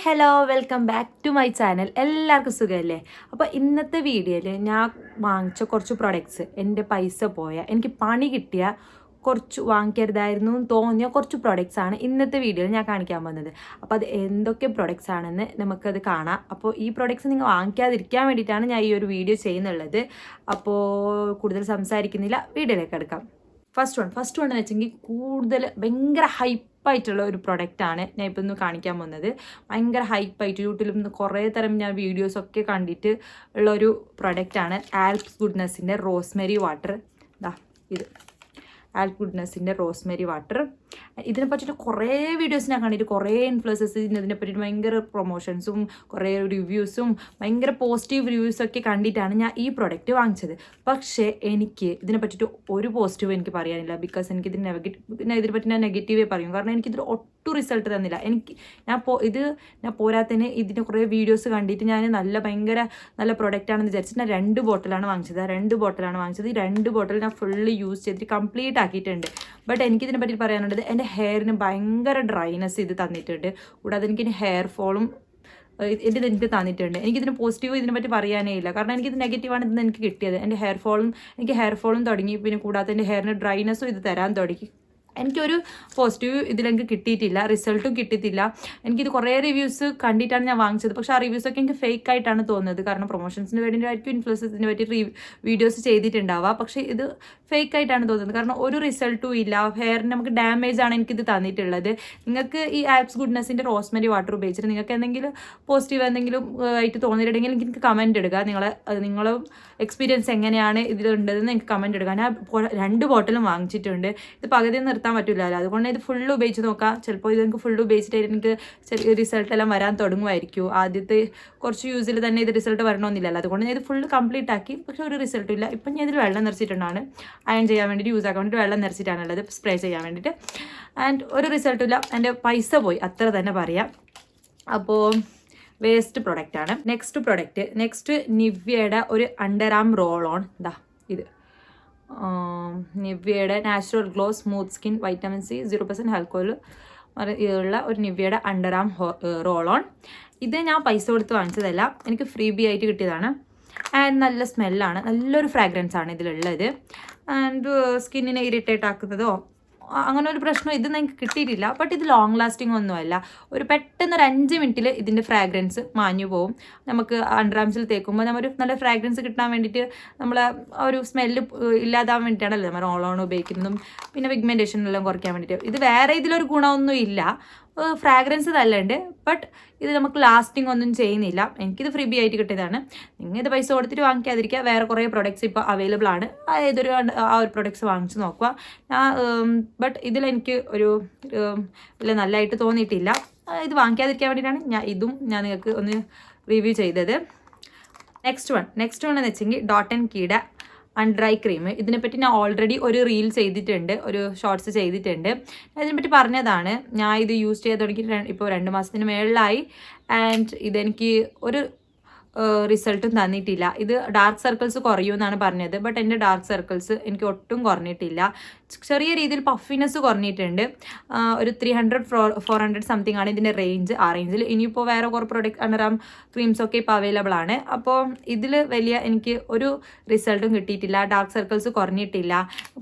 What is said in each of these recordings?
Hello welcome back to my channel. എല്ലാവർക്കും സുഖമല്ലേ? അപ്പോൾ ഇന്നത്തെ വീഡിയോയിൽ ഞാൻ വാങ്ങിച്ച കുറച്ച് പ്രൊഡക്ട്സ്, എൻ്റെ പൈസ പോയ, എനിക്ക് പണി കിട്ടിയ കുറച്ച് വാങ്ങിക്കരുതായിരുന്നു എന്ന് തോന്നിയ കുറച്ച് പ്രൊഡക്ട്സ് ആണ് ഇന്നത്തെ വീഡിയോയിൽ ഞാൻ കാണിക്കാൻ പോകുന്നത്. അപ്പോൾ അത് എന്തൊക്കെ പ്രൊഡക്ട്സ് ആണെന്ന് നമുക്കത് കാണാം. അപ്പോൾ ഈ പ്രൊഡക്ട്സ് നിങ്ങൾ വാങ്ങിക്കാതിരിക്കാൻ വേണ്ടിയിട്ടാണ് ഞാൻ ഈ ഒരു വീഡിയോ ചെയ്യുന്നുള്ളത്. അപ്പോൾ കൂടുതൽ സംസാരിക്കുന്നില്ല, വീഡിയോയിലേക്ക് എടുക്കാം. ഫസ്റ്റ് വൺ എന്ന് വെച്ചെങ്കിൽ കൂടുതൽ ഭയങ്കര ഹൈപ്പായിട്ടുള്ള ഒരു പ്രൊഡക്റ്റാണ് ഞാൻ ഇപ്പോൾ ഒന്ന് കാണിക്കാൻ പോകുന്നത്. ഭയങ്കര ഹൈപ്പായിട്ട് യൂട്യൂബിൽ നിന്ന് കുറേ തരം ഞാൻ വീഡിയോസൊക്കെ കണ്ടിട്ട് ഉള്ളൊരു പ്രൊഡക്റ്റാണ് ആൽപ്സ് ഗുഡ്നെസ്സിൻ്റെ റോസ്മെരി വാട്ടർ. ഇത് ആൽപ്പ് ഗുഡ്നെസ്സിൻ്റെ റോസ്മെരി വാട്ടർ. ഇതിനെ പറ്റിയിട്ട് കുറേ വീഡിയോസ് ഞാൻ കണ്ടിട്ട്, കുറേ ഇൻഫ്ലുവൻസേഴ്സ് ഇതിനെ പറ്റിയിട്ട് ഭയങ്കര പ്രൊമോഷൻസും കുറേ റിവ്യൂസും ഭയങ്കര പോസിറ്റീവ് റിവ്യൂസൊക്കെ കണ്ടിട്ടാണ് ഞാൻ ഈ പ്രൊഡക്റ്റ് വാങ്ങിച്ചത്. പക്ഷേ എനിക്ക് ഇതിനെ പറ്റിയിട്ട് ഒരു പോസിറ്റീവ് എനിക്ക് പറയാനില്ല. ബിക്കോസ് എനിക്കിതിന് ഇതിനെ പറ്റി ഞാൻ നെഗറ്റീവേ പറയും. കാരണം എനിക്കിതിൽ ഒട്ടും റിസൾട്ട് തന്നില്ല. ഞാൻ പോരാത്തതിന് ഇതിൻ്റെ കുറേ വീഡിയോസ് കണ്ടിട്ട് ഞാൻ ഭയങ്കര നല്ല പ്രൊഡക്റ്റാണെന്ന് വിചാരിച്ചിട്ട് ഞാൻ 2 ബോട്ടിലാണ് വാങ്ങിച്ചത്. ഈ 2 ബോട്ടിൽ ഞാൻ ഫുള്ള് യൂസ് ചെയ്തിട്ട് കംപ്ലീറ്റ് ആക്കിയിട്ടുണ്ട്. ബട്ട് എനിക്കിതിനെ പറ്റി പറയാനുള്ളത്, എൻ്റെ ഹെയറിന് ഭയങ്കര ഡ്രൈനെസ് ഇത് തന്നിട്ടുണ്ട്. കൂടാതെ എനിക്ക് ഹെയർ ഫോളും എനിക്ക് തന്നിട്ടുണ്ട്. എനിക്കിതിന് പോസിറ്റീവ് ഇതിനെ പറ്റി പറയാനേ ഇല്ല. കാരണം എനിക്കിത് നെഗറ്റീവാണ് ഇതിന് എനിക്ക് കിട്ടിയത്. എൻ്റെ ഹെയർ ഫോളും തുടങ്ങി. പിന്നെ കൂടാതെ എൻ്റെ ഹെയറിന് ഡ്രൈനെസ്സും ഇത് തരാൻ തുടങ്ങി. എനിക്കൊരു പോസിറ്റീവ് ഇതിലെനിക്ക് കിട്ടിയിട്ടില്ല, റിസൾട്ടും കിട്ടിയിട്ടില്ല. എനിക്കിത് കുറേ റിവ്യൂസ് കണ്ടിട്ടാണ് ഞാൻ വാങ്ങിച്ചത്. പക്ഷേ ആ റിവ്യൂസൊക്കെ എനിക്ക് ഫേക്ക് ആയിട്ടാണ് തോന്നുന്നത്. കാരണം പ്രൊമോഷൻസിന് വേണ്ടിയിട്ടായിരിക്കും ഇൻഫ്ലുവൻസസിനെ പറ്റി വീഡിയോസ് ചെയ്തിട്ടുണ്ടാവുക. പക്ഷേ ഇത് ഫേക്ക് ആയിട്ടാണ് തോന്നുന്നത്. കാരണം ഒരു റിസൾട്ടും ഇല്ല. ഹെയറിന് നമുക്ക് ഡാമേജ് ആണ് എനിക്കിത് തന്നിട്ടുള്ളത്. നിങ്ങൾക്ക് ഈ ആൽപ്സ് ഗുഡ്നെസ്സിൻ്റെ റോസ്മെരി വാട്ടർ ഉപയോഗിച്ചിട്ട് നിങ്ങൾക്ക് എന്തെങ്കിലും പോസിറ്റീവ് എന്തെങ്കിലും ആയിട്ട് തോന്നിയിട്ടുണ്ടെങ്കിൽ എനിക്ക് കമൻറ്റ് ഇടുക. നിങ്ങളും എക്സ്പീരിയൻസ് എങ്ങനെയാണ് ഇതിലുണ്ടതെന്ന് എനിക്ക് കമൻറ്റ് ഇടുക. ഞാൻ 2 ബോട്ടിലും വാങ്ങിച്ചിട്ടുണ്ട്. ഇത് പകുതി നിർത്താൻ പറ്റില്ലല്ലോ, അതുകൊണ്ട് ഇത് ഫുള്ള് ഉപയോഗിച്ച് നോക്കാം. ചിലപ്പോൾ ഇത് എനിക്ക് ഫുള്ള് ഉപയോഗിച്ചിട്ട് എനിക്ക് റിസൾട്ട് എല്ലാം വരാൻ തുടങ്ങുമായിരിക്കും. ആദ്യത്തെ കുറച്ച് യൂസിൽ തന്നെ ഇത് റിസൾട്ട് വരണമെന്നില്ലല്ലോ, അതുകൊണ്ട് ഞാൻ ഇത് ഫുള്ള് കംപ്ലീറ്റ് ആക്കി. പക്ഷേ ഒരു റിസൾട്ടും ഇല്ല. ഇപ്പം ഞാൻ ഇതിൽ വെള്ളം നിറച്ചിട്ടുണ്ടാണ്, അയൺ ചെയ്യാൻ വേണ്ടിയിട്ട് യൂസ് ആക്കാൻ വേണ്ടിയിട്ട് വെള്ളം നിറച്ചിട്ടാണുള്ളത്, സ്പ്രേ ചെയ്യാൻ വേണ്ടിയിട്ട്. ആൻഡ് ഒരു റിസൾട്ടും ഇല്ല. എൻ്റെ പൈസ പോയി, അത്ര തന്നെ പറയാം. അപ്പോൾ വേസ്റ്റ് പ്രൊഡക്റ്റാണ് നെക്സ്റ്റ് നിവ്യയുടെ ഒരു അണ്ടർ ആം റോൾ ഓൺ. ഇത് നിവ്യയുടെ natural glow smooth skin vitamin C 0% alcohol ഉള്ള ഒരു നിവ്യയുടെ അണ്ടർ ആം റോൾ ഓൺ. ഇത് ഞാൻ പൈസ കൊടുത്ത് വാങ്ങിച്ചതല്ല, എനിക്ക് ഫ്രീ ബി ആയിട്ട് കിട്ടിയതാണ്. ആൻഡ് നല്ല സ്മെല്ലാണ്, നല്ലൊരു ഫ്രാഗ്രൻസ് ആണ് ഇതിലുള്ളത്. ആൻഡ് സ്കിന്നിനെ ഇറിറ്റേറ്റ് ആക്കുന്നതോ അങ്ങനെ ഒരു പ്രശ്നം ഇത് നിങ്ങൾക്ക് കിട്ടിയിട്ടില്ല. ബട്ട് ഇത് ലോങ് ലാസ്റ്റിംഗ് ഒന്നുമല്ല. പെട്ടെന്നൊരു 5 മിനിറ്റിൽ ഇതിൻ്റെ ഫ്രാഗ്രൻസ് മാഞ്ഞു പോവും. നമുക്ക് അണ്ടർ ആംസിൽ തേക്കുമ്പോൾ ഒരു നല്ല ഫ്രാഗ്രൻസ് കിട്ടാൻ വേണ്ടിയിട്ട് നമ്മൾ ഒരു സ്മെല്ല് ഇല്ലാതാവാൻ വേണ്ടിയിട്ടാണല്ലോ നമ്മൾ റോൾ ഓൺ ഉപയോഗിക്കുന്നതും പിന്നെ പിഗ്മെൻറ്റേഷനെല്ലാം കുറയ്ക്കാൻ വേണ്ടിയിട്ട്. ഇത് വേറെ ഇതിലൊരു ഗുണമൊന്നും ഇല്ല, ഫ്രാഗ്രൻസ് നല്ലുണ്ട്. ബട്ട് ഇത് നമുക്ക് ലാസ്റ്റിംഗ് ഒന്നും ചെയ്യുന്നില്ല. എനിക്കിത് ഫ്രീ ബി ആയിട്ട് കിട്ടിയതാണ്. നിങ്ങൾ ഇത് പൈസ കൊടുത്തിട്ട് വാങ്ങിക്കാതിരിക്കുക. വേറെ കുറേ പ്രൊഡക്ട്സ് ഇപ്പോൾ അവൈലബിൾ ആണ്. ആ ഒരു പ്രൊഡക്ട്സ് വാങ്ങിച്ച് നോക്കുക. ബട്ട് ഇതിലെനിക്ക് വലിയ നല്ലതായിട്ട് തോന്നിയിട്ടില്ല. ഇത് വാങ്ങിക്കാതിരിക്കാൻ വേണ്ടിയിട്ടാണ് ഞാൻ നിങ്ങൾക്ക് ഒന്ന് റിവ്യൂ ചെയ്തത്. നെക്സ്റ്റ് വൺ എന്ന് വെച്ചെങ്കിൽ ഡോട്ട് ആൻഡ് കീയുടെ അൺഡ്രൈ ക്രീം. ഇതിനെപ്പറ്റി ഞാൻ ഓൾറെഡി ഒരു റീൽ ചെയ്തിട്ടുണ്ട്, ഒരു ഷോർട്സ് ചെയ്തിട്ടുണ്ട്. ഇതിനെപ്പറ്റി പറഞ്ഞതാണ്. ഞാൻ ഇത് യൂസ് ചെയ്ത് തുടങ്ങിയിട്ട് ഇപ്പോൾ 2 മാസത്തിന് മേളിലായി. ആൻഡ് ഇതെനിക്ക് ഒരു റിസൾട്ടും തന്നിട്ടില്ല. ഇത് ഡാർക്ക് സർക്കിൾസ് കുറയുമെന്നാണ് പറഞ്ഞത്. ബട്ട് എൻ്റെ ഡാർക്ക് സർക്കിൾസ് എനിക്ക് ഒട്ടും കുറഞ്ഞിട്ടില്ല. ചെറിയ രീതിയിൽ പഫിനെസ് കുറഞ്ഞിട്ടുണ്ട്. ഒരു 300-400 സംതിങ് ആണ് ഇതിൻ്റെ റേഞ്ച്. ആ റേഞ്ചിൽ ഇനിയിപ്പോൾ വേറെ കുറേ പ്രൊഡക്റ്റ് അണ്ടറാം ക്രീംസൊക്കെ ഇപ്പോൾ അവൈലബിൾ ആണ്. അപ്പോൾ ഇതിൽ വലിയ എനിക്ക് ഒരു റിസൾട്ടും കിട്ടിയിട്ടില്ല, ഡാർക്ക് സർക്കിൾസ് കുറഞ്ഞിട്ടില്ല.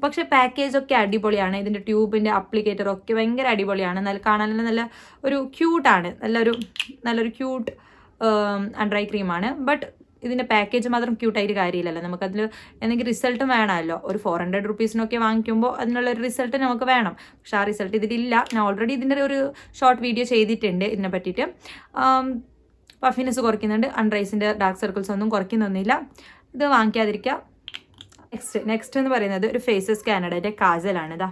പക്ഷേ പാക്കേജൊക്കെ അടിപൊളിയാണ്. ഇതിൻ്റെ ട്യൂബിൻ്റെ അപ്ലിക്കേറ്ററൊക്കെ ഭയങ്കര അടിപൊളിയാണ്. കാണാൻ നല്ല ഒരു ക്യൂട്ടാണ്, നല്ലൊരു ക്യൂട്ട് അൺഡ്രൈ ക്രീമാണ്. ബട്ട് ഇതിൻ്റെ പാക്കേജ് മാത്രം ക്യൂട്ടായിട്ട് കാര്യമില്ലല്ലോ. നമുക്കതിൽ എന്തെങ്കിലും റിസൾട്ടും വേണമല്ലോ. ഒരു 400 റുപ്പീസിനൊക്കെ വാങ്ങിക്കുമ്പോൾ അതിനുള്ളൊരു റിസൾട്ട് നമുക്ക് വേണം. പക്ഷെ ആ റിസൾട്ട് ഇതിലില്ല. ഞാൻ ഓൾറെഡി ഇതിൻ്റെ ഒരു ഷോർട്ട് വീഡിയോ ചെയ്തിട്ടുണ്ട് ഇതിനെ പറ്റിയിട്ട്. പഫിനെസ് കുറയ്ക്കുന്നുണ്ട്, അൺഡ്രൈസിൻ്റെ ഡാർക്ക് സർക്കിൾസ് ഒന്നും കുറയ്ക്കുന്നൊന്നുമില്ല. ഇത് വാങ്ങിക്കാതിരിക്കുക. നെക്സ്റ്റ് എന്ന് പറയുന്നത് ഒരു ഫേസസ് കാനഡയുടെ കാജലാണ്.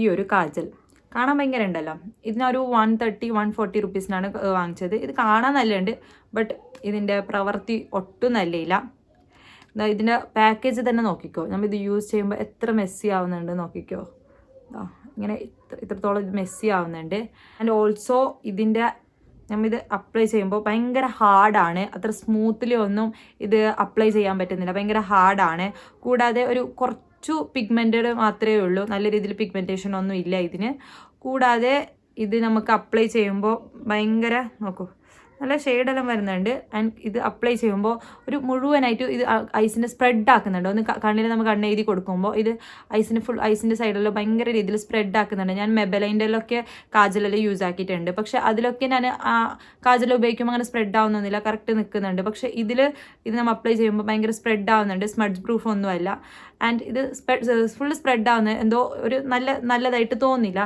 ഈ ഒരു കാജൽ കാണാൻ ഭയങ്കര ഉണ്ടല്ലോ. ഇതിനൊരു 130-140 റുപ്പീസിനാണ് വാങ്ങിച്ചത്. ഇത് കാണാൻ നല്ലുണ്ട്, ബട്ട് ഇതിൻ്റെ പ്രവൃത്തി ഒട്ടും നല്ലയില്ല. ഇതിൻ്റെ പാക്കേജ് തന്നെ നോക്കിക്കോ. നമ്മൾ ഇത് യൂസ് ചെയ്യുമ്പോൾ എത്ര മെസ്സി ആവുന്നുണ്ട് നോക്കിക്കോ. ഇങ്ങനെ ഇത്രത്തോളം ഇത് മെസ്സി ആവുന്നുണ്ട്. ആൻഡ് ഓൾസോ നമ്മളിത് അപ്ലൈ ചെയ്യുമ്പോൾ ഭയങ്കര ഹാർഡാണ്. അത്ര സ്മൂത്ത്ലി ഒന്നും ഇത് അപ്ലൈ ചെയ്യാൻ പറ്റുന്നില്ല, ഭയങ്കര ഹാർഡാണ്. കൂടാതെ കുറച്ചു പിഗ്മെൻറ്റഡ് മാത്രമേ ഉള്ളൂ, നല്ല രീതിയിൽ പിഗ്മെൻറ്റേഷൻ ഒന്നും ഇല്ല ഇതിന്. കൂടാതെ ഇത് നമുക്ക് അപ്ലൈ ചെയ്യുമ്പോൾ ഭയങ്കര നോക്കൂ നല്ല ഷെയ്ഡെല്ലാം വരുന്നുണ്ട്. ആൻഡ് ഇത് അപ്ലൈ ചെയ്യുമ്പോൾ ഒരു മുഴുവനായിട്ട് ഇത് ഐസിൻ്റെ സ്പ്രെഡ് ആക്കുന്നുണ്ട്. ഒന്ന് കണ്ണിൽ നമ്മൾ കണ്ണെഴുതി കൊടുക്കുമ്പോൾ ഇത് ഐസിൻ്റെ സൈഡിൽ ഭയങ്കര രീതിയിൽ സ്പ്രെഡ് ആക്കുന്നുണ്ട്. ഞാൻ മെബലൈൻ്റെല്ലൊക്കെ കാജലെല്ലാം യൂസ് ആക്കിയിട്ടുണ്ട്. പക്ഷേ അതിലൊക്കെ ഞാൻ കാജൽ ഉപയോഗിക്കുമ്പോൾ അങ്ങനെ സ്പ്രെഡ് ആവുന്നൊന്നുമില്ല, കറക്റ്റ് നിൽക്കുന്നുണ്ട്. പക്ഷേ ഇത് നമ്മൾ അപ്ലൈ ചെയ്യുമ്പോൾ ഭയങ്കര സ്പ്രെഡ് ആവുന്നുണ്ട്. സ്മഡ്ജ് പ്രൂഫ് ഒന്നുമല്ല. ആൻഡ് ഇത് ഫുൾ സ്പ്രെഡ് ആവുന്നത് എന്തോ ഒരു നല്ലതായിട്ട് തോന്നില്ല.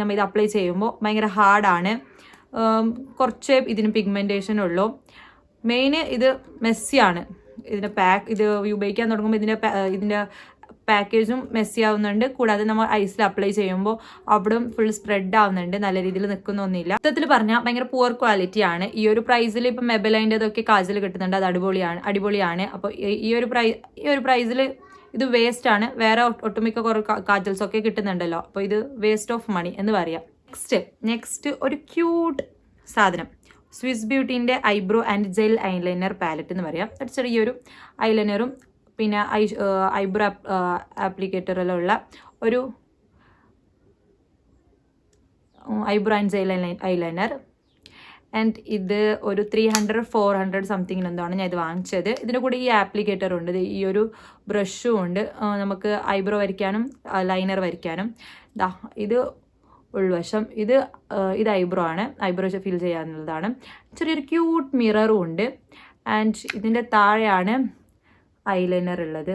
നമ്മൾ ഇത് അപ്ലൈ ചെയ്യുമ്പോൾ ഭയങ്കര ഹാർഡാണ്. കുറച്ച് ഇതിന് പിഗ്മെൻറ്റേഷൻ ഉള്ളൂ. മെയിൻ ഇത് മെസ്സിയാണ്. ഇത് ഉപയോഗിക്കാൻ തുടങ്ങുമ്പോൾ ഇതിൻ്റെ പാക്കേജും മെസ്സി ആവുന്നുണ്ട്. കൂടാതെ നമ്മൾ ഐസിൽ അപ്ലൈ ചെയ്യുമ്പോൾ അവിടെ ഫുൾ സ്പ്രെഡ് ആവുന്നുണ്ട്. നല്ല രീതിയിൽ നിൽക്കുന്നൊന്നുമില്ല. മൊത്തത്തിൽ പറഞ്ഞാൽ ഭയങ്കര പുവർ ക്വാളിറ്റിയാണ്. ഈ ഒരു പ്രൈസിൽ ഇപ്പം മെബലൈൻ്റെതൊക്കെ കാജൽ കിട്ടുന്നുണ്ട്. അത് അടിപൊളിയാണ്. അപ്പോൾ ഈ ഒരു പ്രൈസിൽ ഇത് വേസ്റ്റ് ആണ്. വേറെ ഒട്ടുമിക്ക കുറേ കാജൽസൊക്കെ കിട്ടുന്നുണ്ടല്ലോ. അപ്പോൾ ഇത് വേസ്റ്റ് ഓഫ് മണി എന്ന് പറയാം. നെക്സ്റ്റ് ഒരു ക്യൂട്ട് സാധനം, സ്വിസ് ബ്യൂട്ടീൻ്റെ eyebrow and gel eyeliner palette എന്ന് പറയാം. ഒരു ചെറിയൊരു ഐലൈനറും പിന്നെ ഐബ്രോ ആപ്ലിക്കേറ്ററെല്ലാം ഉള്ള ഒരു eyebrow and gel eyeliner. And ഇത് ഒരു 300-400 സംതിങ്ങിന് എന്താണ് ഞാൻ ഇത് വാങ്ങിച്ചത്. ഇതിൻ്റെ കൂടെ ഈ ആപ്ലിക്കേറ്റർ ഉണ്ട്, ഈ ഒരു ബ്രഷും ഉണ്ട്. നമുക്ക് ഐബ്രോ വരയ്ക്കാനും ലൈനർ വരയ്ക്കാനും. ഇത് ഉൾവശം ഇത് ഐബ്രോ ആണ്. ഐബ്രോ ഫിൽ ചെയ്യാനുള്ളതാണ്. ചെറിയൊരു ക്യൂട്ട് മിററും ഉണ്ട്. ആൻഡ് ഇതിൻ്റെ താഴെയാണ് ഐലൈനർ ഉള്ളത്.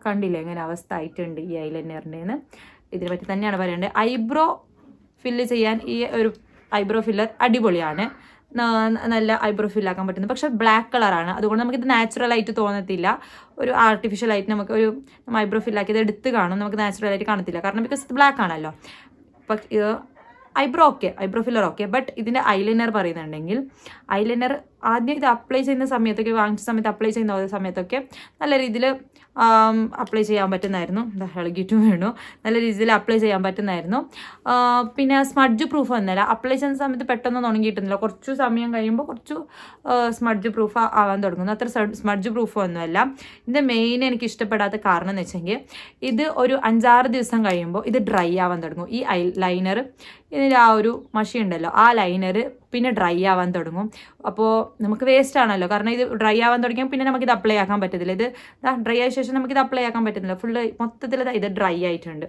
കണ്ടില്ലേ എങ്ങനെ അവസ്ഥ ആയിട്ടുണ്ട് ഈ ഐലൈനറിൻ്റെന്ന്. ഇതിനെ പറ്റി തന്നെയാണ് പറയേണ്ടത്. ഐബ്രോ ഫില്ല് ചെയ്യാൻ ഈ ഒരു ഐബ്രോ ഫില്ലർ അടിപൊളിയാണ്. നല്ല ഐബ്രോ ഫില്ലാക്കാൻ പറ്റുന്നത്. പക്ഷേ ബ്ലാക്ക് കളറാണ്. അതുകൊണ്ട് നമുക്കിത് നാച്ചുറലായിട്ട് തോന്നത്തില്ല. ഒരു ആർട്ടിഫിഷ്യലായിട്ട് നമുക്ക് ഒരു ഐബ്രോ ഫില്ലാക്കിയത് എടുത്ത് കാണും. നമുക്ക് നാച്ചുറലായിട്ട് കാണത്തില്ല. കാരണം ബിക്കോസ് ഇത് ബ്ലാക്ക് ആണല്ലോ. Eyebrow filler okay. ബട്ട് ഇതിൻ്റെ ഐലൈനർ പറയുന്നുണ്ടെങ്കിൽ ഐലൈനർ ആദ്യം ഇത് അപ്ലൈ ചെയ്യുന്ന സമയത്തൊക്കെ, വാങ്ങിച്ച സമയത്ത് അപ്ലൈ ചെയ്യുന്ന സമയത്തൊക്കെ നല്ല രീതിയിൽ അപ്ലൈ ചെയ്യാൻ പറ്റുന്നതായിരുന്നു. ഇളകിയിട്ടും വീണു. നല്ല രീതിയിൽ അപ്ലൈ ചെയ്യാൻ പറ്റുന്നതായിരുന്നു. പിന്നെ സ്മഡ്ജ് പ്രൂഫ് ഒന്നുമല്ല. അപ്ലൈ ചെയ്യുന്ന സമയത്ത് പെട്ടെന്ന് ഉണങ്ങി കിട്ടുന്നില്ല. കുറച്ച് സമയം കഴിയുമ്പോൾ കുറച്ച് സ്മഡ്ജ് പ്രൂഫ് ആവാൻ തുടങ്ങുന്നു. അത്ര സ്മഡ്ജ് പ്രൂഫ് ഒന്നുമല്ല. ഇതിൻ്റെ മെയിൻ എനിക്ക് ഇഷ്ടപ്പെടാത്ത കാരണം എന്ന് വെച്ചെങ്കിൽ ഇത് ഒരു 5-6 ദിവസം കഴിയുമ്പോൾ ഇത് ഡ്രൈ ആവാൻ തുടങ്ങും. ഈ ലൈനർ ഇതിൻ്റെ ആ ഒരു മഷി ഉണ്ടല്ലോ, ആ ലൈനർ പിന്നെ ഡ്രൈ ആവാൻ തുടങ്ങും. അപ്പോൾ നമുക്ക് വേസ്റ്റ് ആണല്ലോ. കാരണം ഇത് ഡ്രൈ ആവാൻ തുടങ്ങിയാൽ പിന്നെ നമുക്കിത് അപ്ലൈ ആക്കാൻ പറ്റത്തില്ല. ഇത് ഡ്രൈ ആയ ശേഷം നമുക്കിത് അപ്ലൈ ആക്കാൻ പറ്റുന്നില്ല. ഫുള്ള് മൊത്തത്തിൽ ഇത് ഡ്രൈ ആയിട്ടുണ്ട്.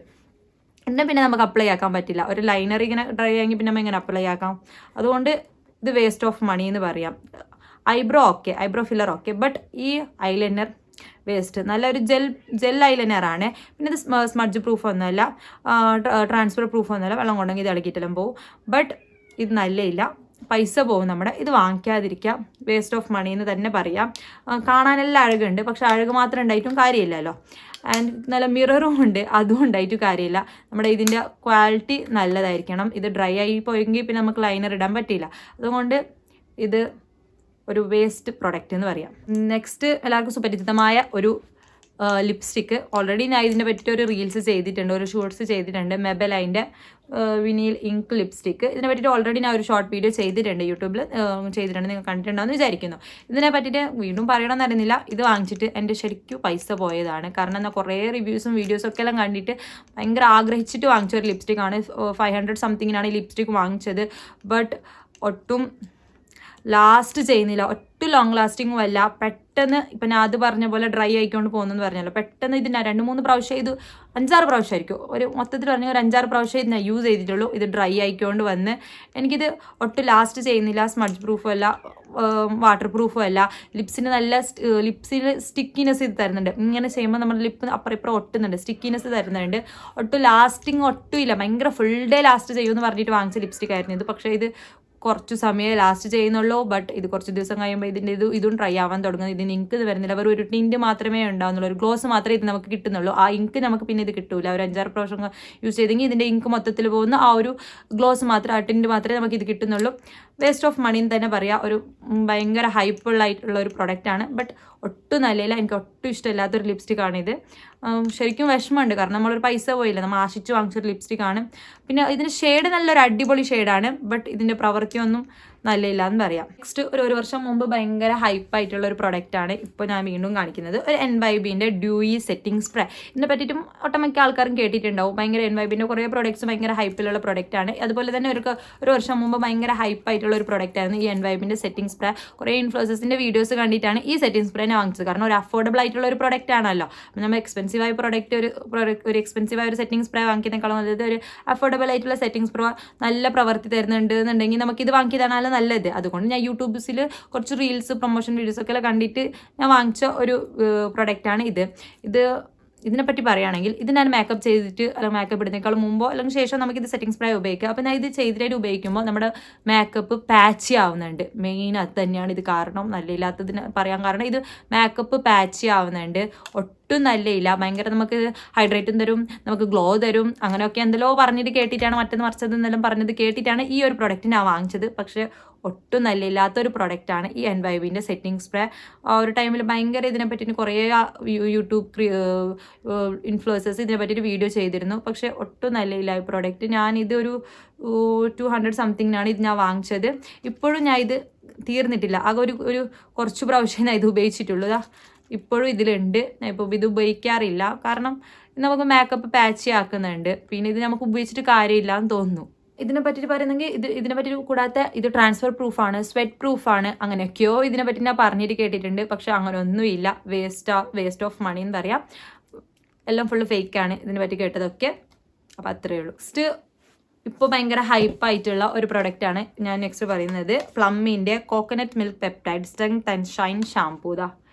എന്നാൽ പിന്നെ നമുക്ക് അപ്ലൈ ആക്കാൻ പറ്റില്ല. ഒരു ലൈനർ ഇങ്ങനെ ഡ്രൈ ആയെങ്കിൽ പിന്നെ നമ്മൾ എങ്ങനെ അപ്ലൈ ആക്കാം? അതുകൊണ്ട് ഇത് വേസ്റ്റ് ഓഫ് മണി എന്ന് പറയാം. Eyebrow filler okay. ബട്ട് ഈ ഐലൈനർ വേസ്റ്റ്. നല്ലൊരു ജെൽ ഐലൈനറാണ്. പിന്നെ ഇത് സ്മഡ്ജ് പ്രൂഫ് ഒന്നുമല്ല, ട്രാൻസ്ഫർ പ്രൂഫ് ഒന്നുമല്ല. വെള്ളം കൊണ്ടെങ്കിൽ ഇത് ഇളകിയിട്ടെല്ലാം പോവും. ബട്ട് ഇത് നല്ലയില്ല. പൈസ പോകും നമ്മുടെ. ഇത് വാങ്ങിക്കാതിരിക്കാം. വേസ്റ്റ് ഓഫ് മണി എന്ന് തന്നെ പറയാം. കാണാനെല്ലാം അഴകുണ്ട്. പക്ഷെ അഴക് മാത്രം ഉണ്ടായിട്ടും കാര്യമില്ലല്ലോ. ആൻഡ് നല്ല മിററും ഉണ്ട്, അതും ഉണ്ടായിട്ട് കാര്യമില്ല. നമ്മുടെ ഇതിൻ്റെ ക്വാളിറ്റി നല്ലതായിരിക്കണം. ഇത് ഡ്രൈ ആയി പോയെങ്കിൽ പിന്നെ നമുക്ക് ലൈനർ ഇടാൻ പറ്റില്ല. അതുകൊണ്ട് ഇത് ഒരു വേസ്റ്റ് പ്രൊഡക്റ്റ് എന്ന് പറയാം. നെക്സ്റ്റ് എല്ലാവർക്കും സുപരിചിതമായ ഒരു ലിപ്സ്റ്റിക്ക്. ഓൾറെഡി ഞാൻ ഇതിനെ പറ്റിയിട്ട് ഒരു റീൽസ് ചെയ്തിട്ടുണ്ട്, ഒരു ഷോർട്സ് ചെയ്തിട്ടുണ്ട്. മെബലൈൻ്റെ വിനീൽ ഇങ്ക് ലിപ്സ്റ്റിക്ക്. ഇതിനെ പറ്റിയിട്ട് ഓൾറെഡി ഞാൻ ഒരു ഷോർട്ട് വീഡിയോ ചെയ്തിട്ടുണ്ട്, യൂട്യൂബിൽ ചെയ്തിട്ടുണ്ട്. നിങ്ങൾ കണ്ടിട്ടുണ്ടാവുമെന്ന് വിചാരിക്കുന്നു. ഇതിനെ പറ്റിയിട്ട് വീണ്ടും പറയണമെന്ന് അറിയുന്നില്ല. ഇത് വാങ്ങിച്ചിട്ട് എൻ്റെ ശരിക്കും പൈസ പോയതാണ്. കാരണം എന്നാൽ കുറേ റിവ്യൂസും വീഡിയോസും ഒക്കെ എല്ലാം കണ്ടിട്ട് ഭയങ്കര ആഗ്രഹിച്ചിട്ട് വാങ്ങിച്ച ഒരു ലിപ്സ്റ്റിക്കാണ്. 500 സംതിങ്ങിനാണ് ഈ ലിപ്സ്റ്റിക്ക് വാങ്ങിച്ചത്. ബട്ട് ഒട്ടും ലാസ്റ്റ് ചെയ്യുന്നില്ല. ഒട്ടും ലോങ് ലാസ്റ്റിങ്ങും അല്ല. പെട്ടെന്ന് ഇപ്പം ഞാൻ അത് പറഞ്ഞ പോലെ ഡ്രൈ ആയിക്കൊണ്ട് പോകുന്നെന്ന് പറഞ്ഞല്ലോ. പെട്ടെന്ന് ഇതിന് 2-3 പ്രാവശ്യം, ഇത് 5-6 പ്രാവശ്യമായിരിക്കും, ഒരു മൊത്തത്തിൽ പറഞ്ഞാൽ ഒരു 5-6 പ്രാവശ്യം ഇത് ഞാൻ യൂസ് ചെയ്തിട്ടുള്ളൂ. ഇത് ഡ്രൈ ആയിക്കൊണ്ട് വന്ന് എനിക്കിത് ഒട്ടും ലാസ്റ്റ് ചെയ്യുന്നില്ല. സ്മഡ്ജ് പ്രൂഫും അല്ല, വാട്ടർ പ്രൂഫും അല്ല. ലിപ്സിന് നല്ല ലിപ്സിൽ സ്റ്റിക്കിനെസ് ഇത് തരുന്നുണ്ട്. ഇങ്ങനെ ചെയ്യുമ്പോൾ നമ്മുടെ ലിപ്പ് അപ്പുറം ഇപ്പുറം ഒട്ടുന്നുണ്ട്, സ്റ്റിക്കിനെസ് തരുന്നുണ്ട്. ഒട്ടും ലാസ്റ്റിങ് ഒട്ടും ഇല്ല. ഭയങ്കര ഫുൾ ഡേ ലാസ്റ്റ് ചെയ്യുമെന്ന് പറഞ്ഞിട്ട് വാങ്ങിച്ച ലിപ്സ്റ്റിക് ആയിരുന്നു ഇത്. പക്ഷേ ഇത് കുറച്ച് സമയം ലാസ്റ്റ് ചെയ്യുന്നുള്ളൂ. ബട്ട് ഇത് കുറച്ച് ദിവസം കഴിയുമ്പോൾ ഇതും ഡ്രൈ ആവാൻ തുടങ്ങുന്നത്. ഇതിന് ഇങ്ക് ഇത് വരുന്നില്ല. ഒരു ടിൻറ്റ് മാത്രമേ ഉണ്ടാവുന്നുള്ളൂ, ഒരു ഗ്ലോസ് മാത്രമേ ഇത് നമുക്ക് കിട്ടുന്നുള്ളൂ. ആ ഇങ്ക് നമുക്ക് പിന്നെ ഇത് കിട്ടൂല. ഒരു 5-6 പ്രാവശ്യം യൂസ് ചെയ്തെങ്കിൽ ഇതിൻ്റെ ഇങ്ക് മൊത്തത്തിൽ പോകുന്ന ആ ഒരു ഗ്ലോസ് മാത്രം, ആ ടിൻറ്റ് മാത്രമേ നമുക്ക് ഇത് കിട്ടുന്നുള്ളൂ. വേസ്റ്റ് ഓഫ് മണി എന്ന് തന്നെ പറയാം. ഒരു ഭയങ്കര ഹൈപ്പുള്ളായിട്ടുള്ള ഒരു പ്രൊഡക്റ്റാണ്. ബട്ട് ഒട്ടും നല്ലയില്ല. എനിക്ക് ഒട്ടും ഇഷ്ടമില്ലാത്തൊരു ലിപ്സ്റ്റിക്കാണിത്. ശരിക്കും വിഷമമുണ്ട്. കാരണം നമ്മളൊരു പൈസ പോയില്ല, നമ്മൾ ആശിച്ച് വാങ്ങിച്ചൊരു ലിപ്സ്റ്റിക്കാണ്. പിന്നെ ഇതിൻ്റെ ഷെയ്ഡ് നല്ലൊരു അടിപൊളി ഷെയ്ഡാണ്. ബട്ട് ഇതിൻ്റെ പ്രവൃത്തിയൊന്നും നല്ലയില്ല എന്ന് പറയാം. നെക്സ്റ്റ് ഒരു വർഷം മുമ്പ് ഭയങ്കര ഹൈപ്പായിട്ടുള്ള ഒരു പ്രൊഡക്റ്റാണ് ഇപ്പോൾ ഞാൻ വീണ്ടും കാണിക്കുന്നത്. ഒരു NYBൻ്റെ ഡ്യൂയി സെറ്റിംഗ് സ്പ്രേ. ഇതിനെ പറ്റിയിട്ടും ഒട്ടമിക്ക ആൾക്കാരും കേട്ടിട്ടുണ്ടാവും. ഭയങ്കര NYBൻ്റെ കുറേ പ്രൊഡക്ട്സ് ഭയങ്കര ഹൈപ്പിലുള്ള പ്രൊഡക്റ്റാണ്. അതുപോലെ തന്നെ ഒരു വർഷം മുമ്പ് ഭയങ്കര ഹൈപ്പായിട്ടുള്ള ഒരു പ്രൊഡക്റ്റായിരുന്നു ഈ NYBൻ്റെ സെറ്റിംഗ് സ്പ്രേ. കുറേ ഇൻഫ്ലുവൻസേഴ്സിൻ്റെ വീഡിയോസ് കണ്ടിട്ടാണ് ഈ സെറ്റിംഗ് സ്പ്രേ ഞാൻ വാങ്ങിച്ചത്. കാരണം ഒരു അഫോർഡബിൾ ആയിട്ടുള്ള ഒരു പ്രൊഡക്റ്റ് ആണല്ലോ. നമ്മൾ എക്സ്പെൻസീവായ ഒരു എക്സ്പെൻസീവായ ഒരു സെറ്റിംഗ് സ്പ്രേ വാങ്ങിക്കുന്നതിനേക്കാളും നല്ലത് ഒരു അഫോർഡബിൾ ആയിട്ടുള്ള സെറ്റിംഗ് സ്പ്രേ നല്ല പ്രവർത്തി തരുന്നുണ്ട് എന്നുണ്ടെങ്കിൽ നമുക്കിത് വാങ്ങിയതാണല്ലോ നല്ലത്. അതുകൊണ്ട് ഞാൻ യൂട്യൂബ്സിൽ കുറച്ച് റീൽസ് പ്രൊമോഷൻ വീഡിയോസൊക്കെ കണ്ടിട്ട് ഞാൻ വാങ്ങിച്ച ഒരു പ്രൊഡക്റ്റാണ് ഇതിനെപ്പറ്റി പറയുകയാണെങ്കിൽ ഇത് ഞാൻ മേക്കപ്പ് ചെയ്തിട്ട് അല്ലെങ്കിൽ മേക്കപ്പ് ഇടുന്നേക്കാളും മുമ്പോ അല്ലെങ്കിൽ ശേഷം നമുക്കിത് സെറ്റിംഗ് സ്പ്രേ ഉപയോഗിക്കാം. അപ്പോൾ ഞാൻ ഇത് ചെയ്തിട്ട് ഉപയോഗിക്കുമ്പോൾ നമ്മുടെ മേക്കപ്പ് പാച്ചി ആവുന്നുണ്ട്. മെയിൻ അത് തന്നെയാണ് ഇത് കാരണം, നല്ലയില്ലാത്തതിന് പറയാൻ കാരണം. ഇത് മേക്കപ്പ് പാച്ചി ആവുന്നുണ്ട്, ഒട്ടും നല്ലയില്ല. ഭയങ്കര നമുക്ക് ഹൈഡ്രേറ്റും തരും, നമുക്ക് ഗ്ലോ തരും, അങ്ങനെയൊക്കെ എന്തെല്ലോ പറഞ്ഞിട്ട് കേട്ടിട്ടാണ് മറിച്ചതെന്നെല്ലാം പറഞ്ഞത് കേട്ടിട്ടാണ് ഈ ഒരു പ്രൊഡക്റ്റ് ഞാൻ വാങ്ങിച്ചത്. പക്ഷേ ഒട്ടും നല്ലയില്ലാത്തൊരു പ്രൊഡക്റ്റാണ് ഈ NYBൻ്റെ സെറ്റിംഗ് സ്പ്രേ. ആ ഒരു ടൈമിൽ ഭയങ്കര ഇതിനെപ്പറ്റി കുറേ യൂട്യൂബ് ഇൻഫ്ലുവൻസേഴ്സ് ഇതിനെ പറ്റിയിട്ട് വീഡിയോ ചെയ്തിരുന്നു. പക്ഷേ ഒട്ടും നല്ലയില്ല ഈ പ്രൊഡക്റ്റ്. ഞാനിതൊരു 200 സംതിങ്ങിനാണ് ഇത് ഞാൻ വാങ്ങിച്ചത്. ഇപ്പോഴും ഞാൻ ഇത് തീർന്നിട്ടില്ല. ആകെ ഒരു കുറച്ച് പ്രാവശ്യം ഞാൻ ഇത് ഉപയോഗിച്ചിട്ടുള്ളൂ. ഇപ്പോഴും ഇതിലുണ്ട്. ഞാൻ ഇപ്പോൾ ഇത് ഉപയോഗിക്കാറില്ല, കാരണം നമുക്ക് മേക്കപ്പ് പാച്ചി ആക്കുന്നുണ്ട്. പിന്നെ ഇത് നമുക്ക് ഉപയോഗിച്ചിട്ട് കാര്യമില്ല എന്ന് തോന്നുന്നു. ഇതിനെ പറ്റിയിട്ട് പറയുന്നെങ്കിൽ ഇതിനെ പറ്റി കൂടാത്ത ഇത് ട്രാൻസ്ഫർ പ്രൂഫാണ്, സ്വെറ്റ് പ്രൂഫാണ്, അങ്ങനെയൊക്കെയോ ഇതിനെ പറ്റി ഞാൻ പറഞ്ഞിട്ട് കേട്ടിട്ടുണ്ട്. പക്ഷെ അങ്ങനെ ഒന്നുമില്ല. വേസ്റ്റ് ഓഫ് മണി എന്ന് പറയാം. എല്ലാം ഫുള്ള് ഫേക്കാണ് ഇതിനെ പറ്റി കേട്ടതൊക്കെ. അപ്പോൾ അത്രയേ ഉള്ളൂ. നെക്സ്റ്റ് ഇപ്പോൾ ഭയങ്കര ഹൈപ്പായിട്ടുള്ള ഒരു പ്രൊഡക്റ്റാണ് ഞാൻ നെക്സ്റ്റ് പറയുന്നത്. പ്ലമ്മിൻ്റെ coconut milk peptide strength and shine shampoo.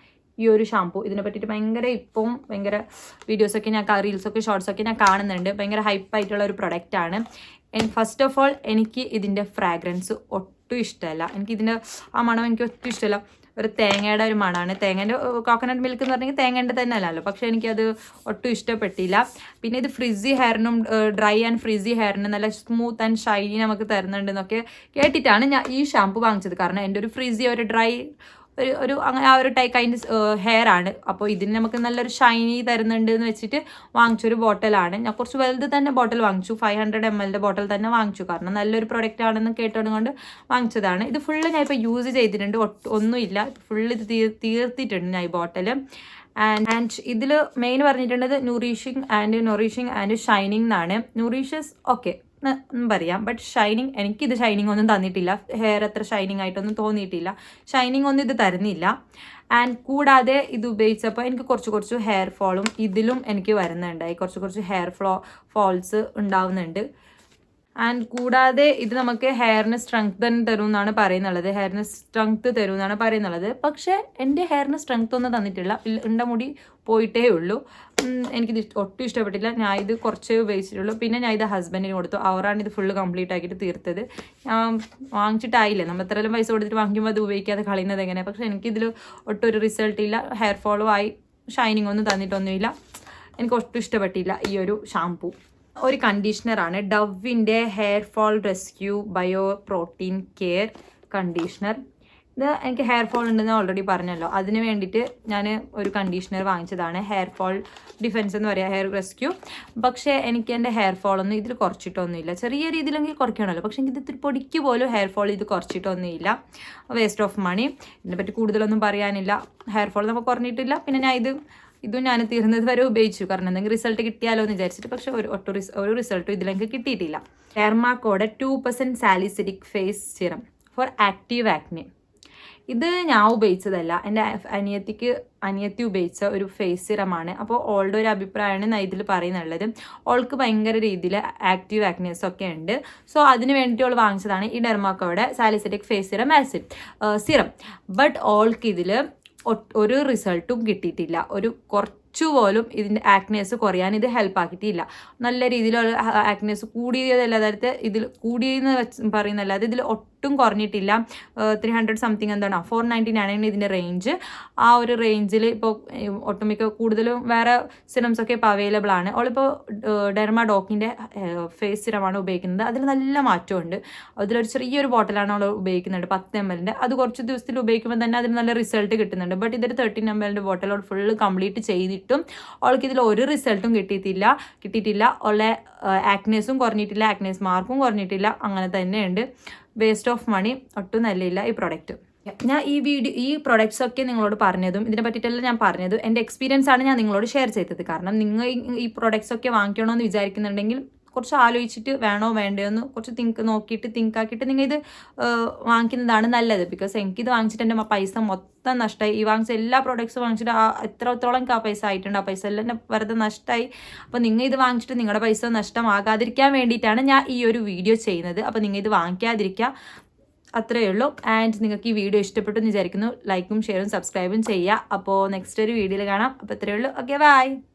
ഈ ഒരു ഷാംപൂ ഇതിനെ പറ്റിയിട്ട് ഭയങ്കര വീഡിയോസൊക്കെ ഞാൻ റീൽസൊക്കെ ഷോർട്സൊക്കെ ഞാൻ കാണുന്നുണ്ട്. ഭയങ്കര ഹൈപ്പായിട്ടുള്ള ഒരു പ്രൊഡക്റ്റാണ്. ഫസ്റ്റ് ഓഫ് ഓൾ എനിക്ക് ഇതിൻ്റെ ഫ്രാഗ്രൻസ് ഒട്ടും ഇഷ്ടമല്ല. എനിക്കിതിൻ്റെ ആ മണം എനിക്ക് ഒട്ടും ഇഷ്ടമല്ല. ഒരു തേങ്ങയുടെ ഒരു മണമാണ്. തേങ്ങേൻ്റെ കോക്കനട്ട് മിൽക്ക് എന്ന് പറഞ്ഞെങ്കിൽ തേങ്ങേൻ്റെ തന്നെ അല്ലല്ലോ. പക്ഷേ എനിക്കത് ഒട്ടും ഇഷ്ടപ്പെട്ടില്ല. പിന്നെ ഇത് ഫ്രിസി ഹെയറിനും ഡ്രൈ ആൻഡ് ഫ്രിസി ഹെയറിനും നല്ല സ്മൂത്ത് ആൻഡ് ഷൈനി നമുക്ക് തരുന്നുണ്ടെന്നൊക്കെ കേട്ടിട്ടാണ് ഞാൻ ഈ ഷാംപൂ വാങ്ങിച്ചത്. കാരണം എൻ്റെ ഒരു ഫ്രിസി ഒരു ഡ്രൈ അങ്ങനെ ആ ഒരു കൈൻഡ് ഹെയർ ആണ്. അപ്പോൾ ഇതിന് നമുക്ക് നല്ലൊരു ഷൈനി തരുന്നുണ്ട് എന്ന് വെച്ചിട്ട് വാങ്ങിച്ചൊരു ബോട്ടലാണ്. ഞാൻ കുറച്ച് വലുത് തന്നെ ബോട്ടിൽ വാങ്ങിച്ചു. 500 ml ബോട്ടിൽ തന്നെ വാങ്ങിച്ചു. കാരണം നല്ലൊരു പ്രൊഡക്റ്റ് ആണെന്ന് കേട്ടതുകൊണ്ട് വാങ്ങിച്ചതാണ്. ഇത് ഫുള്ള് ഞാൻ ഇപ്പോൾ യൂസ് ചെയ്തിട്ടുണ്ട്. ഒന്നുമില്ല, ഫുള്ള് ഇത് തീർത്തിട്ടുണ്ട് ഞാൻ ഈ ബോട്ടിൽ. ആൻഡ് ഇതിൽ മെയിൻ പറഞ്ഞിട്ടുള്ളത് നൂറിഷിങ് ആൻഡ് ഷൈനിങ് എന്നാണ്. ന്യൂറിഷസ് ഓക്കെ പറയാം, ബട്ട് ഷൈനിങ് എനിക്കിത് ഷൈനിങ് ഒന്നും തന്നിട്ടില്ല. ഹെയർ അത്ര ഷൈനിങ് ആയിട്ടൊന്നും തോന്നിയിട്ടില്ല. ഷൈനിങ് ഒന്നും ഇത് തരുന്നില്ല. ആൻഡ് കൂടാതെ ഇത് ഉപയോഗിച്ചപ്പോൾ എനിക്ക് കുറച്ച് ഹെയർ ഫോളും ഇതിലും എനിക്ക് വരുന്നുണ്ടായി. കുറച്ച് ഹെയർ ഫോൾസ് ഉണ്ടാവുന്നുണ്ട്. ആൻഡ് കൂടാതെ ഇത് നമുക്ക് ഹെയറിന് സ്ട്രെങ്തൻ തരും എന്നാണ് പറയുന്നത്. പക്ഷേ എൻ്റെ ഹെയറിന് സ്ട്രെങ്ത് ഒന്നും തന്നിട്ടില്ല. ഉണ്ട മുടി പോയിട്ടേ ഉള്ളൂ. എനിക്കിത് ഒട്ടും ഇഷ്ടപ്പെട്ടില്ല. ഞാൻ ഇത് കുറച്ചേ ഉപയോഗിച്ചിട്ടുള്ളൂ. പിന്നെ ഞാൻ ഇത് ഹസ്ബൻഡിന് കൊടുത്തു. അവരാണ് ഇത് ഫുള്ള് കംപ്ലീറ്റ് ആക്കിയിട്ട് തീർത്തത്. ഞാൻ വാങ്ങിച്ചിട്ടായില്ലേ, നമ്മൾ എത്രയെല്ലാം പൈസ കൊടുത്തിട്ട് വാങ്ങിക്കുമ്പോൾ അത് ഉപയോഗിക്കാതെ കളയുന്നത് എങ്ങനെ. പക്ഷേ എനിക്കിതിൽ ഒട്ടും ഒരു റിസൾട്ടില്ല. ഹെയർ ഫോളും ആയി, ഷൈനിങ് ഒന്നും തന്നിട്ടൊന്നുമില്ല. എനിക്ക് ഒട്ടും ഇഷ്ടപ്പെട്ടില്ല ഈ ഒരു ഷാംപൂ. ഒരു കണ്ടീഷണറാണ് ഡവിൻ്റെ hair fall rescue bio protein care conditioner. ഇത് എനിക്ക് ഹെയർ ഫോൾ ഉണ്ടെന്ന് ഓൾറെഡി പറഞ്ഞല്ലോ. അതിന് വേണ്ടിയിട്ട് ഞാൻ ഒരു കണ്ടീഷണർ വാങ്ങിച്ചതാണ്. ഹെയർ ഫോൾ ഡിഫെൻസ് എന്ന് പറയുക, ഹെയർ റെസ്ക്യൂ. പക്ഷേ എനിക്ക് എൻ്റെ ഹെയർ ഫോളൊന്നും ഇതിൽ കുറച്ചിട്ടൊന്നുമില്ല. ചെറിയ രീതിയിലെങ്കിൽ കുറയ്ക്കണമല്ലോ, പക്ഷേ എനിക്ക് ഇത് പൊടിക്ക് പോലും ഹെയർ ഫോൾ ഇത് കുറച്ചിട്ടൊന്നുമില്ല. Waste of money. ഇതിനെപ്പറ്റി കൂടുതലൊന്നും പറയാനില്ല. ഹെയർ ഫോൾ നമുക്ക് കുറഞ്ഞിട്ടില്ല. പിന്നെ ഇതും ഞാൻ തീർന്നത് വരെ ഉപയോഗിച്ചു, കാരണം എന്തെങ്കിലും റിസൾട്ട് കിട്ടിയാലോ എന്ന് വിചാരിച്ചിട്ട്. പക്ഷേ ഒരു റിസൾട്ടും ഇതിലെനിക്ക് കിട്ടിയിട്ടില്ല. ഡെർമാക്കോയുടെ 2% salicylic face serum for active acne. ഇത് ഞാൻ ഉപയോഗിച്ചതല്ല, എൻ്റെ അനിയത്തി ഉപയോഗിച്ച ഒരു ഫേസ് സിറമാണ്. അപ്പോൾ ഓളുടെ ഒരു അഭിപ്രായമാണ് ഞാൻ ഇതിൽ പറയുന്നുള്ളത്. ഓൾക്ക് ഭയങ്കര രീതിയിൽ ആക്റ്റീവ് ആക്നേസ് ഒക്കെ ഉണ്ട്. സോ അതിന് വേണ്ടിയിട്ട് ഓൾ വാങ്ങിച്ചതാണ് ഈ ഡെർമാക്കോയുടെ സാലിസിലിക് ഫേസ് സിറം. ബട്ട് ഓൾക്ക് ഇതിൽ ഒരു റിസൾട്ടും കിട്ടിയിട്ടില്ല. കുറച്ചുപോലും ഇതിൻ്റെ ആക്നേസ് കുറയാൻ ഇത് ഹെൽപ്പ് ആക്കിയിട്ടില്ല. നല്ല രീതിയിലുള്ള ആക്നേസ് കൂടിയതല്ല, അതായത് ഇതിൽ കൂടിയെന്ന് പറയുന്നല്ലാതെ ഇതിൽ ഒട്ടും കുറഞ്ഞിട്ടില്ല. 300 സംതിങ് എന്താണ് 499 ഇതിൻ്റെ റേഞ്ച്. ആ ഒരു റേഞ്ചിൽ ഇപ്പോൾ ഒട്ടുമിക്ക കൂടുതലും വേറെ സിറംസൊക്കെ ഇപ്പോൾ അവൈലബിൾ ആണ്. അവളിപ്പോൾ ഡെർമാഡോക്കിൻ്റെ ഫേസ് സിറമാണ് ഉപയോഗിക്കുന്നത്. അതിൽ നല്ല മാറ്റമുണ്ട്. അതിലൊരു ചെറിയൊരു ബോട്ടിലാണ് അവൾ ഉപയോഗിക്കുന്നുണ്ട്, 10 ml. അത് കുറച്ച് ദിവസത്തിൽ ഉപയോഗിക്കുമ്പോൾ തന്നെ അതിന് നല്ല റിസൾട്ട് കിട്ടുന്നുണ്ട്. ബട്ട് ഇതൊരു 13 ml ബോട്ടിൽ അവൾ ഫുള്ള് കംപ്ലീറ്റ് ചെയ്തിട്ടും അവൾക്ക് ഇതിൽ ഒരു റിസൾട്ടും കിട്ടിയിട്ടില്ല. അവളുടെ ആക്നേസും കുറഞ്ഞിട്ടില്ല, ആക്നേസ് മാർക്കും കുറഞ്ഞിട്ടില്ല. അങ്ങനെ തന്നെയുണ്ട്. വേസ്റ്റ് ഓഫ് മണി, ഒട്ടും നല്ലില്ല ഈ പ്രൊഡക്റ്റ്. ഞാൻ ഈ പ്രൊഡക്ട്സ് ഒക്കെ നിങ്ങളോട് പറഞ്ഞതും ഇതിനെ പറ്റിയിട്ടെല്ലാം ഞാൻ പറഞ്ഞതും എൻ്റെ എക്സ്പീരിയൻസ് ആണ് ഞാൻ നിങ്ങളോട് ഷെയർ ചെയ്തത്. കാരണം നിങ്ങൾ ഈ പ്രൊഡക്ട്സ് ഒക്കെ വാങ്ങിക്കണമെന്ന് വിചാരിക്കുന്നുണ്ടെങ്കിൽ കുറച്ച് ആലോചിച്ചിട്ട് വേണോ വേണ്ടയോന്ന് കുറച്ച് തിങ്ക് ആക്കിയിട്ട് നിങ്ങൾ ഇത് വാങ്ങിക്കുന്നതാണ് നല്ലത്. ബിക്കോസ് എനിക്കിത് വാങ്ങിച്ചിട്ട് എൻ്റെ പൈസ മൊത്തം നഷ്ടമായി. ഈ വാങ്ങിച്ച എല്ലാ പ്രോഡക്ട്സും വാങ്ങിച്ചിട്ട് എത്രത്തോളം ആ പൈസ ആയിട്ടുണ്ട്, ആ പൈസ എല്ലാം വെറുതെ നഷ്ടമായി. അപ്പോൾ നിങ്ങൾ ഇത് വാങ്ങിച്ചിട്ട് നിങ്ങളുടെ പൈസ നഷ്ടമാകാതിരിക്കാൻ വേണ്ടിയിട്ടാണ് ഞാൻ ഈ ഒരു വീഡിയോ ചെയ്യുന്നത്. അപ്പോൾ നിങ്ങൾ ഇത് വാങ്ങിക്കാതിരിക്കുക, അത്രയേ ഉള്ളൂ. ആൻഡ് നിങ്ങൾക്ക് ഈ വീഡിയോ ഇഷ്ടപ്പെട്ടു എന്ന് വിചാരിക്കുന്നു. ലൈക്കും ഷെയറും സബ്സ്ക്രൈബും ചെയ്യുക. അപ്പോൾ നെക്സ്റ്റ് ഒരു വീഡിയോയിൽ കാണാം. അപ്പോൾ അത്രയേ ഉള്ളൂ. Okay, by.